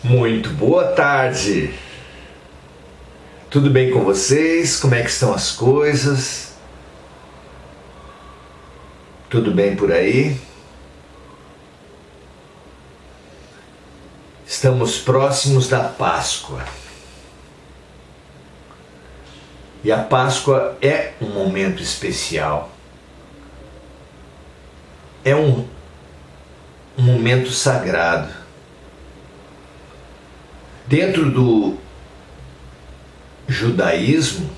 Muito boa tarde! Tudo bem com vocês? Como é que estão as coisas? Tudo bem por aí? Estamos próximos da Páscoa. E a Páscoa é um momento especial. É um momento sagrado. Dentro do judaísmo,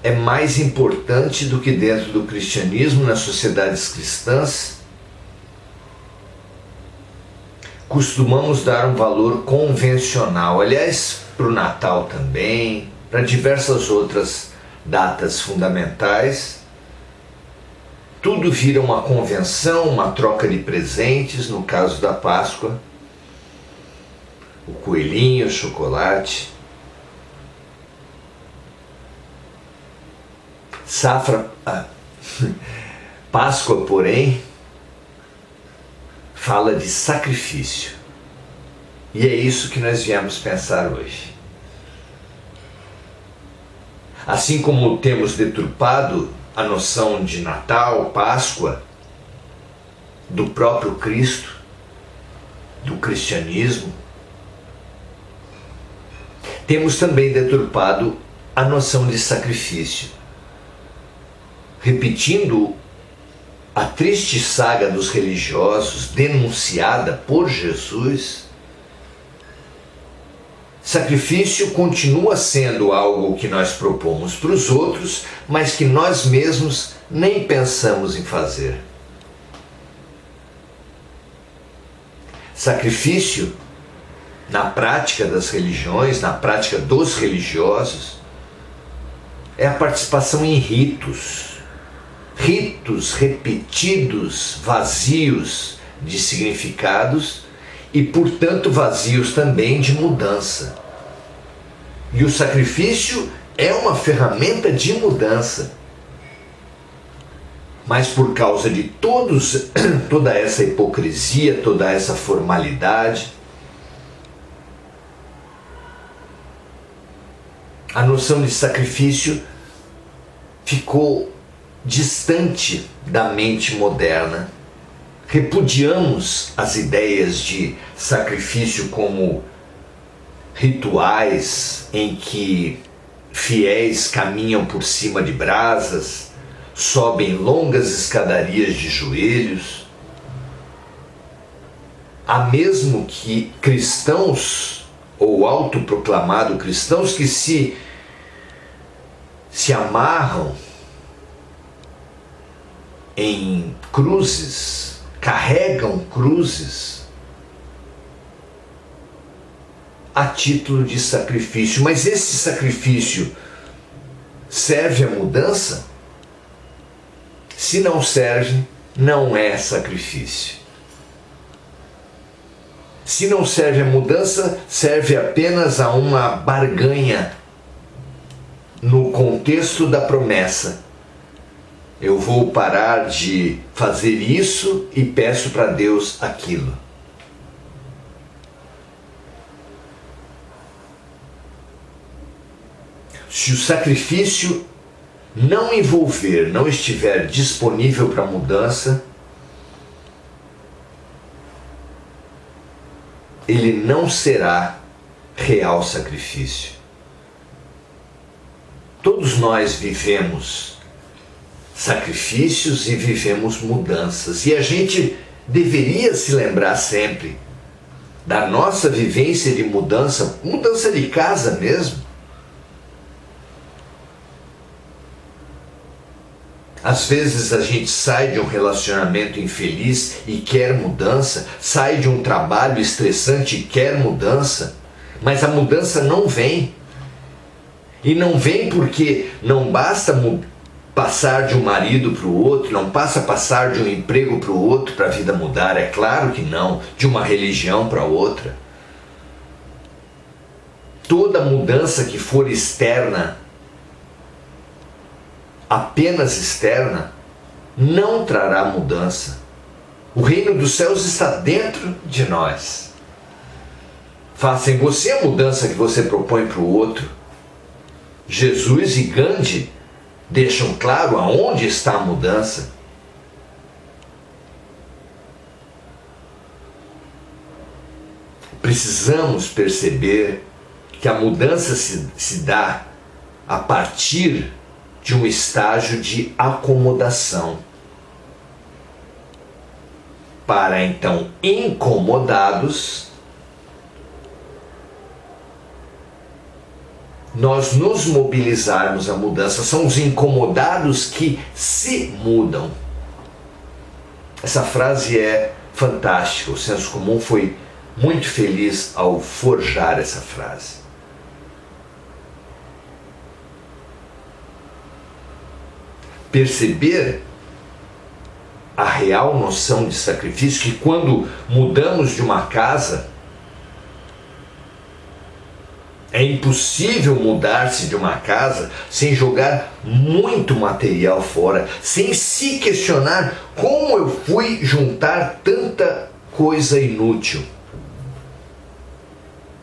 é mais importante do que dentro do cristianismo, nas sociedades cristãs. Costumamos dar um valor convencional, aliás, para o Natal também, para diversas outras datas fundamentais. Tudo vira uma convenção, uma troca de presentes, no caso da Páscoa. O coelhinho, o chocolate. Páscoa, porém, fala de sacrifício. E é isso que nós viemos pensar hoje. Assim como temos deturpado a noção de Natal, Páscoa, do próprio Cristo, do cristianismo, temos também deturpado a noção de sacrifício, repetindo a triste saga dos religiosos denunciada por Jesus. Sacrifício continua sendo algo que nós propomos para os outros, mas que nós mesmos nem pensamos em fazer. Sacrifício, na prática das religiões, na prática dos religiosos, é a participação em ritos repetidos, vazios de significados e, portanto, vazios também de mudança. E o sacrifício é uma ferramenta de mudança. Mas por causa de toda essa hipocrisia, toda essa formalidade, a noção de sacrifício ficou distante da mente moderna. Repudiamos as ideias de sacrifício como rituais em que fiéis caminham por cima de brasas, sobem longas escadarias de joelhos. Há mesmo que cristãos, ou autoproclamados cristãos, que se amarram em cruzes, carregam cruzes a título de sacrifício. Mas esse sacrifício serve à mudança? Se não serve, não é sacrifício. Se não serve à mudança, serve apenas a uma barganha no contexto da promessa. Eu vou parar de fazer isso e peço para Deus aquilo. Se o sacrifício não envolver, não estiver disponível para mudança, ele não será real sacrifício. Todos nós vivemos sacrifícios e vivemos mudanças. E a gente deveria se lembrar sempre da nossa vivência de mudança de casa mesmo. Às vezes a gente sai de um relacionamento infeliz e quer mudança, sai de um trabalho estressante e quer mudança, mas a mudança não vem. E não vem porque não basta passar de um marido para o outro, não basta passar de um emprego para o outro para a vida mudar, é claro que não, de uma religião para outra. Toda mudança que for externa, apenas externa, não trará mudança. O reino dos céus está dentro de nós. Faça em você a mudança que você propõe para o outro. Jesus e Gandhi deixam claro aonde está a mudança. Precisamos perceber que a mudança se dá a partir de um estágio de acomodação, para então, incomodados, nós nos mobilizarmos à mudança. São os incomodados que se mudam. Essa frase é fantástica. O senso comum foi muito feliz ao forjar essa frase. Perceber a real noção de sacrifício, que quando mudamos de uma casa, é impossível mudar-se de uma casa sem jogar muito material fora, sem se questionar como eu fui juntar tanta coisa inútil,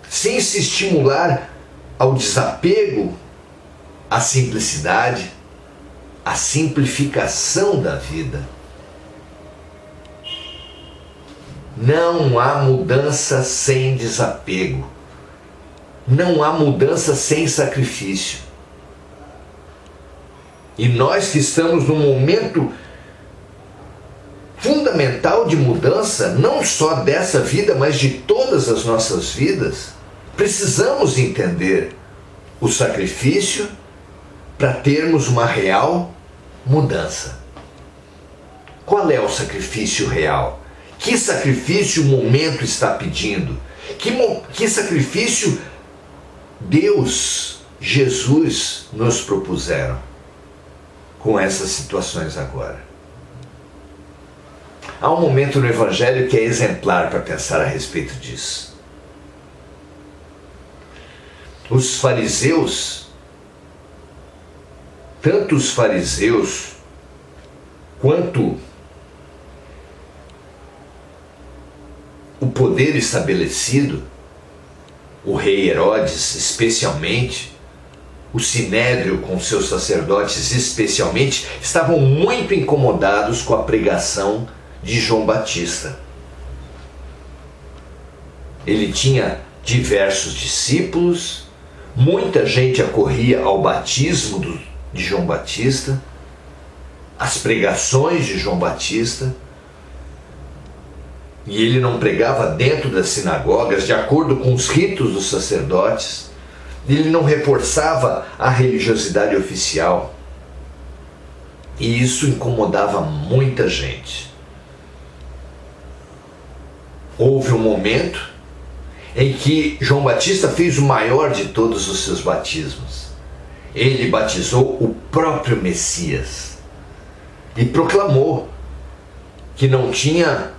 sem se estimular ao desapego, à simplicidade, à simplificação da vida. Não há mudança sem desapego. Não há mudança sem sacrifício. E nós que estamos num momento fundamental de mudança, não só dessa vida, mas de todas as nossas vidas, precisamos entender o sacrifício para termos uma real mudança. Qual é o sacrifício real? Que sacrifício o momento está pedindo? Que sacrifício Deus, Jesus nos propuseram com essas situações agora? Há um momento no Evangelho que é exemplar para pensar a respeito disso. Os fariseus, tanto os fariseus quanto o poder estabelecido, o rei Herodes especialmente, o Sinédrio com seus sacerdotes especialmente, estavam muito incomodados com a pregação de João Batista. Ele tinha diversos discípulos, muita gente acorria ao batismo de João Batista, às pregações de João Batista, e ele não pregava dentro das sinagogas, de acordo com os ritos dos sacerdotes. Ele não reforçava a religiosidade oficial. E isso incomodava muita gente. Houve um momento em que João Batista fez o maior de todos os seus batismos. Ele batizou o próprio Messias e proclamou que não tinha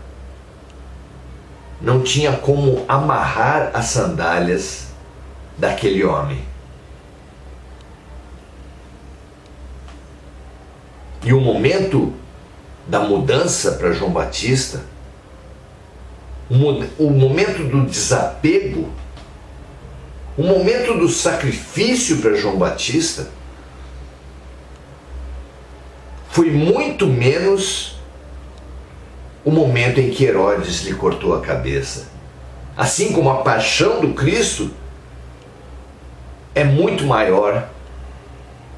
como amarrar as sandálias daquele homem. E o momento da mudança para João Batista, o momento do desapego, o momento do sacrifício para João Batista, foi muito menos o momento em que Herodes lhe cortou a cabeça. Assim como a paixão do Cristo é muito maior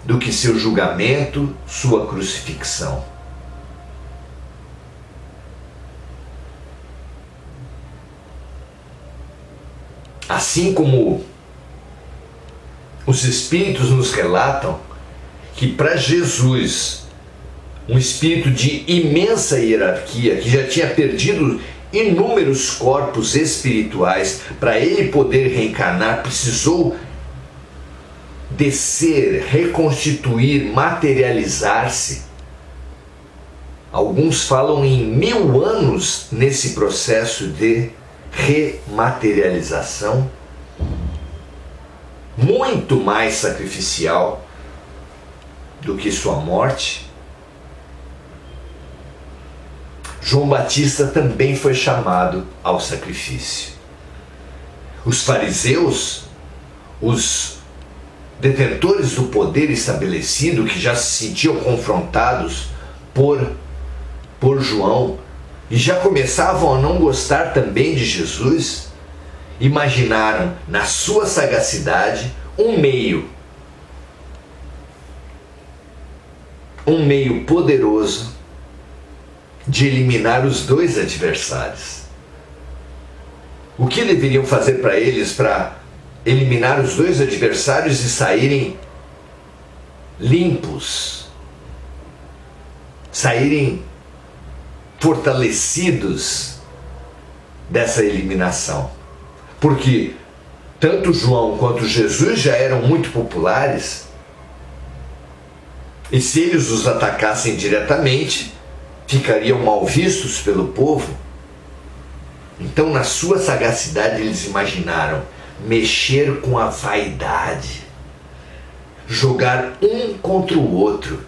do que seu julgamento, sua crucifixão. Assim como os Espíritos nos relatam que para Jesus, um espírito de imensa hierarquia, que já tinha perdido inúmeros corpos espirituais, para ele poder reencarnar, precisou descer, reconstituir, materializar-se. Alguns falam em 1000 anos nesse processo de rematerialização, muito mais sacrificial do que sua morte. João Batista também foi chamado ao sacrifício. Os fariseus, os detentores do poder estabelecido, que já se sentiam confrontados por João e já começavam a não gostar também de Jesus, imaginaram na sua sagacidade um meio poderoso de eliminar os dois adversários. O que deveriam fazer para eles para eliminar os dois adversários e saírem limpos, saírem fortalecidos dessa eliminação? Porque tanto João quanto Jesus já eram muito populares, e se eles os atacassem diretamente, ficariam mal vistos pelo povo. Então, na sua sagacidade, eles imaginaram mexer com a vaidade, jogar um contra o outro.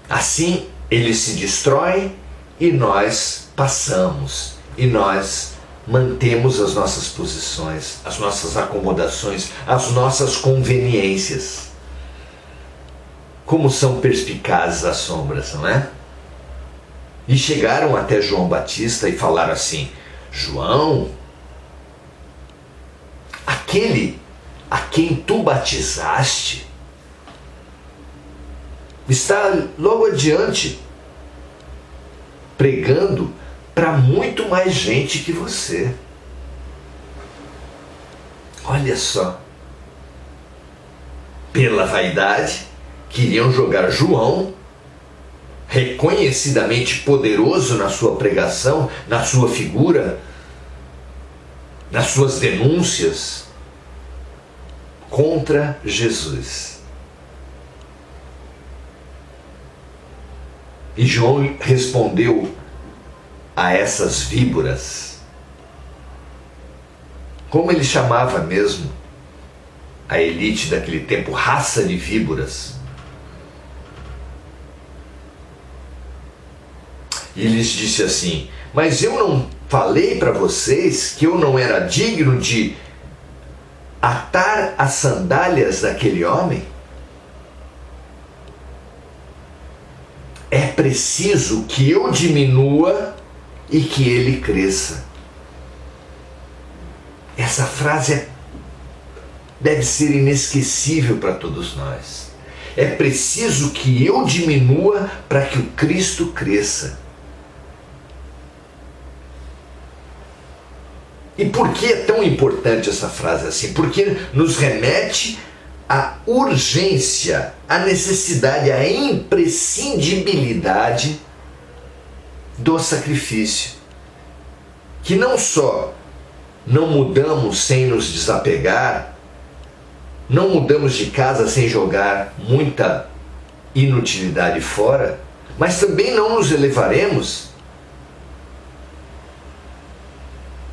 Assim, eles se destroem e nós passamos, e nós mantemos as nossas posições, as nossas acomodações, as nossas conveniências. Como são perspicazes as sombras, não é? E chegaram até João Batista e falaram assim: João, aquele a quem tu batizaste está logo adiante, pregando para muito mais gente que você. Olha só, pela vaidade, queriam jogar João, reconhecidamente poderoso na sua pregação, na sua figura, nas suas denúncias, contra Jesus. E João respondeu a essas víboras, como ele chamava mesmo a elite daquele tempo, raça de víboras. E lhes disse assim: mas eu não falei para vocês que eu não era digno de atar as sandálias daquele homem? É preciso que eu diminua e que ele cresça. Essa frase deve ser inesquecível para todos nós. É preciso que eu diminua para que o Cristo cresça. E por que é tão importante essa frase assim? Porque nos remete à urgência, à necessidade, à imprescindibilidade do sacrifício. Que não só não mudamos sem nos desapegar, não mudamos de casa sem jogar muita inutilidade fora, mas também não nos elevaremos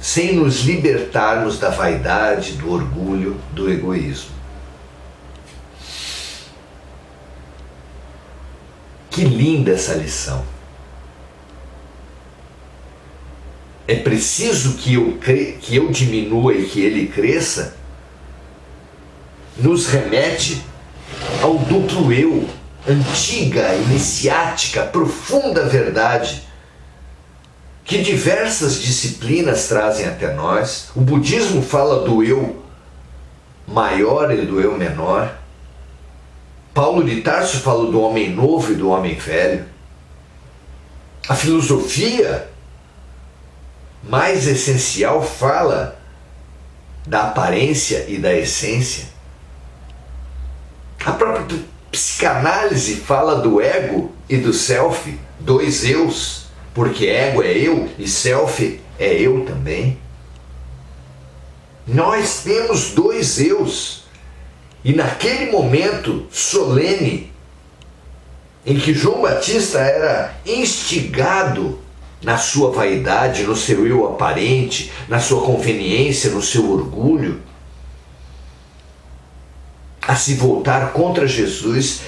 sem nos libertarmos da vaidade, do orgulho, do egoísmo. Que linda essa lição! É preciso que eu diminua e que ele cresça, nos remete ao duplo eu, antiga, iniciática, profunda verdade, que diversas disciplinas trazem até nós. O budismo fala do eu maior e do eu menor. Paulo de Tarso fala do homem novo e do homem velho. A filosofia mais essencial fala da aparência e da essência. A própria psicanálise fala do ego e do self, dois eus, porque ego é eu e self é eu também. Nós temos dois eus. E naquele momento solene em que João Batista era instigado na sua vaidade, no seu eu aparente, na sua conveniência, no seu orgulho, a se voltar contra Jesus,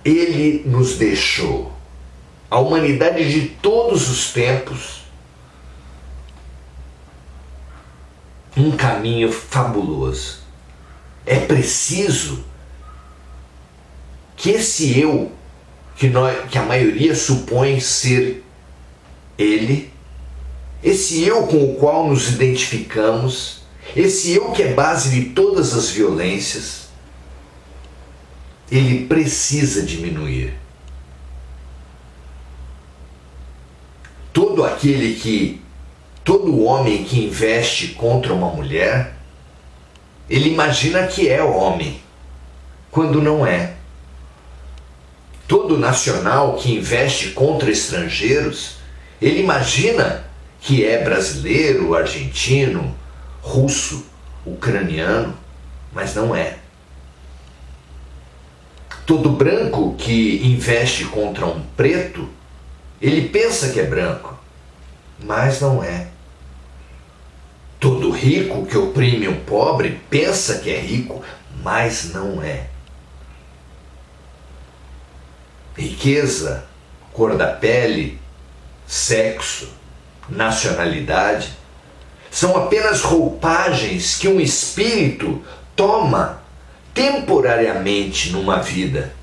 ele nos deixou a humanidade de todos os tempos, um caminho fabuloso. É preciso que esse eu, que a maioria supõe ser ele, esse eu com o qual nos identificamos, esse eu que é base de todas as violências, ele precisa diminuir. Todo homem que investe contra uma mulher, ele imagina que é homem, quando não é. Todo nacional que investe contra estrangeiros, ele imagina que é brasileiro, argentino, russo, ucraniano, mas não é. Todo branco que investe contra um preto, ele pensa que é branco, mas não é. Todo rico que oprime um pobre pensa que é rico, mas não é. Riqueza, cor da pele, sexo, nacionalidade são apenas roupagens que um espírito toma temporariamente numa vida.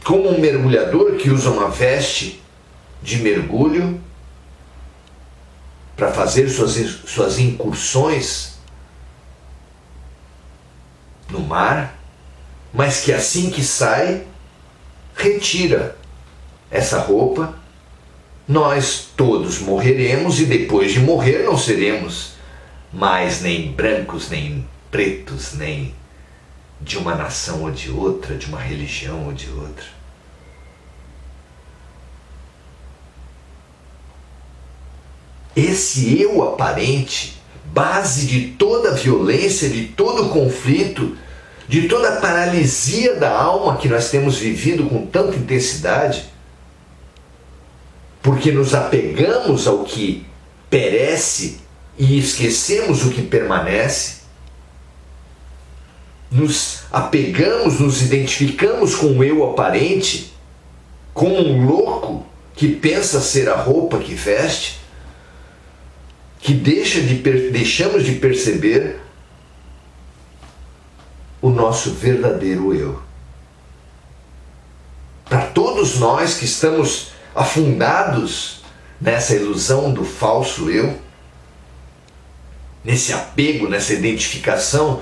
Como um mergulhador que usa uma veste de mergulho para fazer suas incursões no mar, mas que assim que sai, retira essa roupa. Nós todos morreremos e depois de morrer não seremos mais nem brancos, nem pretos, nem de uma nação ou de outra, de uma religião ou de outra. Esse eu aparente, base de toda a violência, de todo o conflito, de toda a paralisia da alma que nós temos vivido com tanta intensidade, porque nos apegamos ao que perece e esquecemos o que permanece, nos apegamos, nos identificamos com o eu aparente, como um louco que pensa ser a roupa que veste, que deixamos de perceber o nosso verdadeiro eu. Para todos nós que estamos afundados nessa ilusão do falso eu, nesse apego, nessa identificação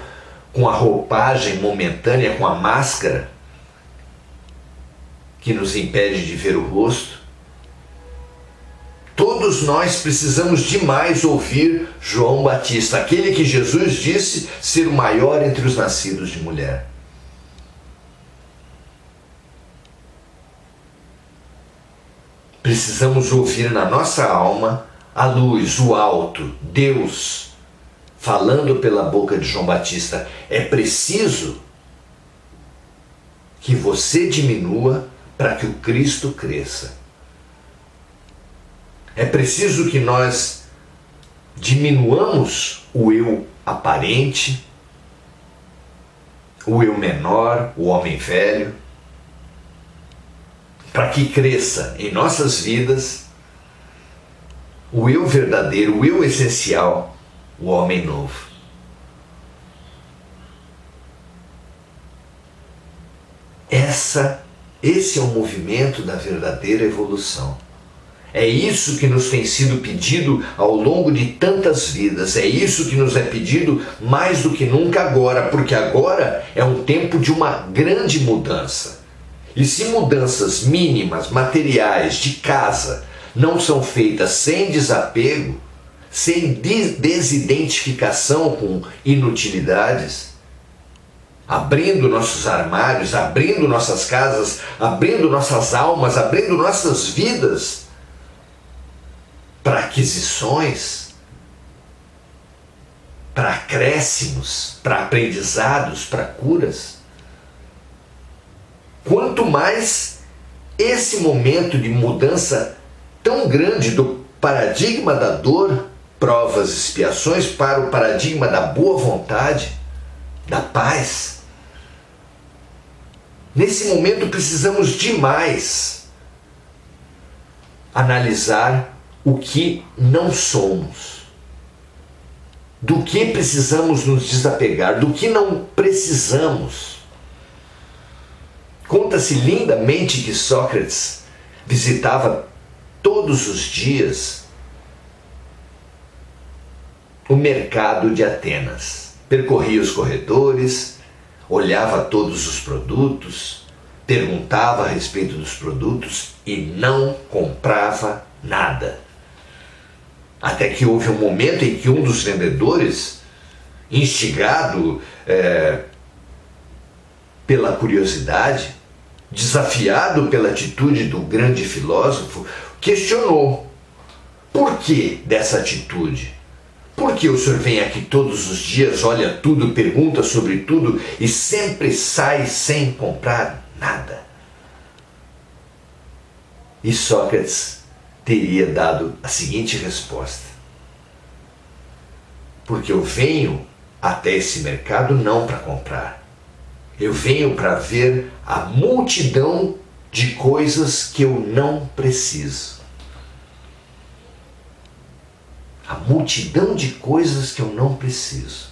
com a roupagem momentânea, com a máscara que nos impede de ver o rosto, todos nós precisamos demais ouvir João Batista, aquele que Jesus disse ser o maior entre os nascidos de mulher. Precisamos ouvir na nossa alma a luz, o alto, Deus, falando pela boca de João Batista. É preciso que você diminua para que o Cristo cresça. É preciso que nós diminuamos o eu aparente, o eu menor, o homem velho, para que cresça em nossas vidas o eu verdadeiro, o eu essencial, o homem novo. Esse é o movimento da verdadeira evolução. É isso que nos tem sido pedido ao longo de tantas vidas. É isso que nos é pedido mais do que nunca agora, porque agora é um tempo de uma grande mudança. E se mudanças mínimas, materiais, de casa, não são feitas sem desapego, sem desidentificação com inutilidades, abrindo nossos armários, abrindo nossas casas, abrindo nossas almas, abrindo nossas vidas para aquisições, para acréscimos, para aprendizados, para curas. Quanto mais esse momento de mudança tão grande do paradigma da dor, provas, expiações, para o paradigma da boa vontade, da paz, Nesse momento precisamos demais analisar o que não somos, do que precisamos nos desapegar, do que não precisamos. Conta-se lindamente que Sócrates visitava todos os dias o mercado de Atenas. Percorria os corredores, olhava todos os produtos, perguntava a respeito dos produtos e não comprava nada. Até que houve um momento em que um dos vendedores, instigado pela curiosidade, desafiado pela atitude do grande filósofo, questionou: por que dessa atitude? Por que o senhor vem aqui todos os dias, olha tudo, pergunta sobre tudo e sempre sai sem comprar nada? E Sócrates teria dado a seguinte resposta: porque eu venho até esse mercado não para comprar. Eu venho para ver a multidão de coisas que eu não preciso. A multidão de coisas que eu não preciso.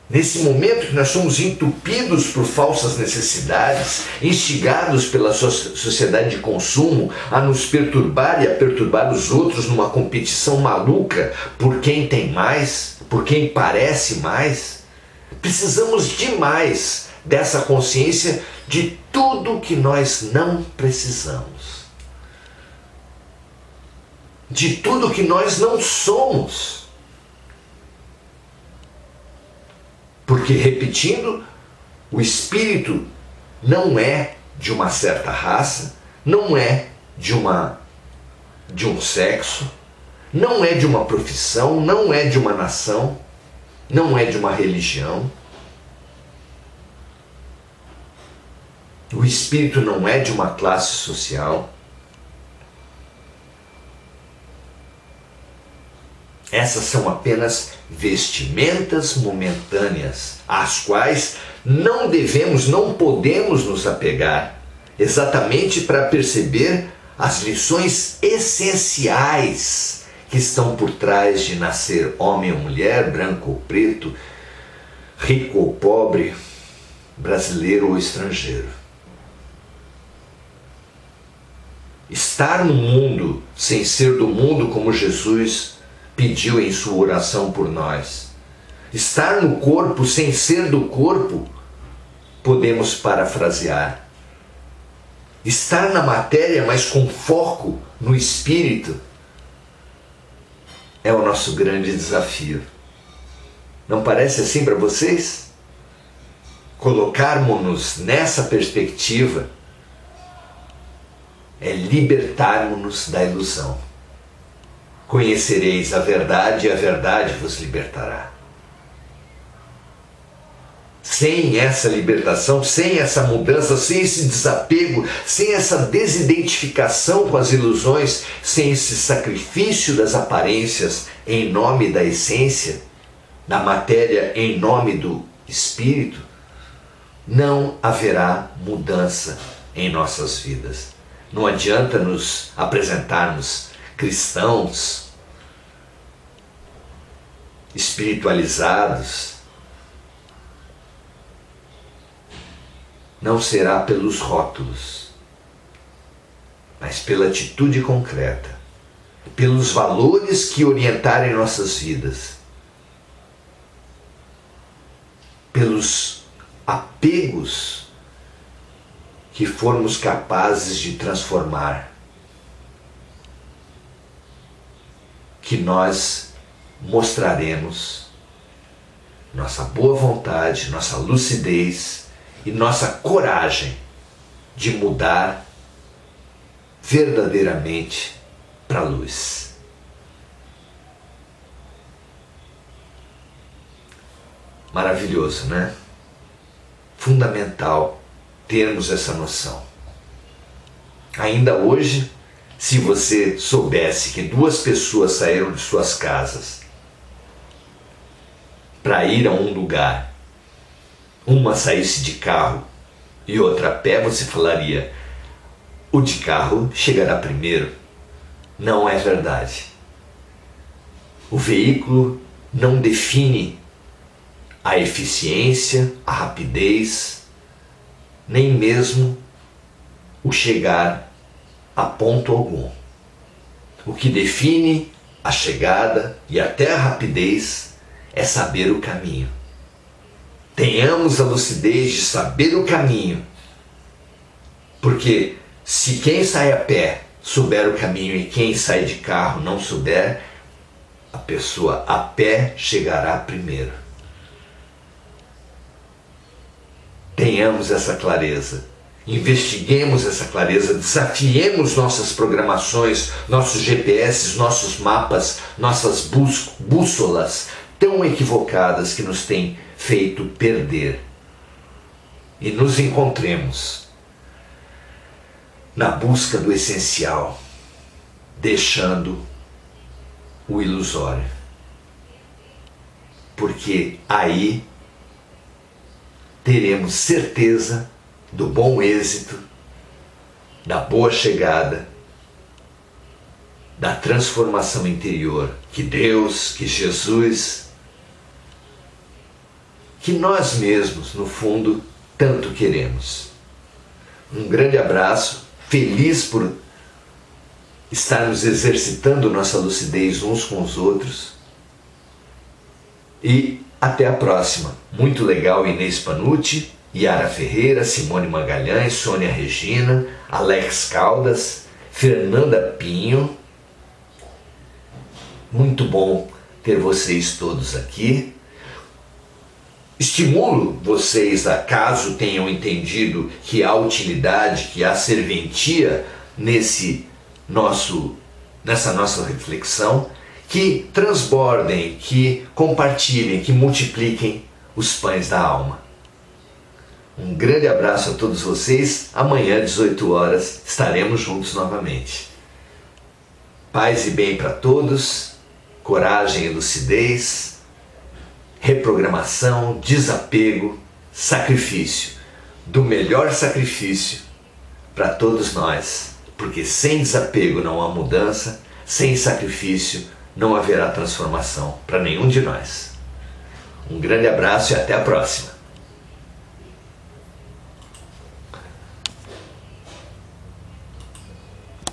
Nesse momento que nós somos entupidos por falsas necessidades, instigados pela sociedade de consumo a nos perturbar e a perturbar os outros numa competição maluca por quem tem mais, por quem parece mais, precisamos demais dessa consciência de tudo que nós não precisamos, de tudo que nós não somos. Porque, repetindo, o espírito não é de uma certa raça, não é de um sexo, não é de uma profissão, não é de uma nação, não é de uma religião. O espírito não é de uma classe social. Essas são apenas vestimentas momentâneas, às quais não devemos, não podemos nos apegar, exatamente para perceber as lições essenciais que estão por trás de nascer homem ou mulher, branco ou preto, rico ou pobre, brasileiro ou estrangeiro. Estar no mundo sem ser do mundo, como Jesus pediu em sua oração por nós. Estar no corpo sem ser do corpo, podemos parafrasear. Estar na matéria, mas com foco no espírito, é o nosso grande desafio. Não parece assim para vocês? Colocarmos-nos nessa perspectiva é libertarmos-nos da ilusão. Conhecereis a verdade e a verdade vos libertará. Sem essa libertação, sem essa mudança, sem esse desapego, sem essa desidentificação com as ilusões, sem esse sacrifício das aparências em nome da essência, da matéria em nome do espírito, não haverá mudança em nossas vidas. Não adianta nos apresentarmos cristãos, espiritualizados. Não será pelos rótulos, mas pela atitude concreta, pelos valores que orientarem nossas vidas, pelos apegos que formos capazes de transformar, que nós mostraremos nossa boa vontade, nossa lucidez e nossa coragem de mudar verdadeiramente para a luz. Maravilhoso, né? Fundamental termos essa noção. Ainda hoje, se você soubesse que 2 pessoas saíram de suas casas para ir a um lugar uma saísse de carro e outra a pé, você falaria: o de carro chegará primeiro. Não é verdade. O veículo não define a eficiência, a rapidez, nem mesmo o chegar a ponto algum. O que define a chegada e até a rapidez é saber o caminho. Tenhamos a lucidez de saber o caminho, porque se quem sai a pé souber o caminho e quem sai de carro não souber, a pessoa a pé chegará primeiro. Tenhamos essa clareza, investiguemos essa clareza, desafiemos nossas programações, nossos GPS, nossos mapas, nossas bússolas tão equivocadas que nos têm feito perder. E nos encontremos na busca do essencial, deixando o ilusório. Porque aí teremos certeza do bom êxito, da boa chegada, da transformação interior que Deus, que Jesus, que nós mesmos, no fundo, tanto queremos. Um grande abraço, feliz por estarmos exercitando nossa lucidez uns com os outros. E até a próxima. Muito legal, Inês Panucci, Yara Ferreira, Simone Magalhães, Sônia Regina, Alex Caldas, Fernanda Pinho. Muito bom ter vocês todos aqui. Estimulo vocês, caso tenham entendido que há utilidade, que há serventia nessa nossa reflexão, que transbordem, que compartilhem, que multipliquem os pães da alma. Um grande abraço a todos vocês. Amanhã, 18 horas, estaremos juntos novamente. Paz e bem para todos, coragem e lucidez, reprogramação, desapego, sacrifício. Do melhor sacrifício para todos nós. Porque sem desapego não há mudança, sem sacrifício não haverá transformação para nenhum de nós. Um grande abraço e até a próxima.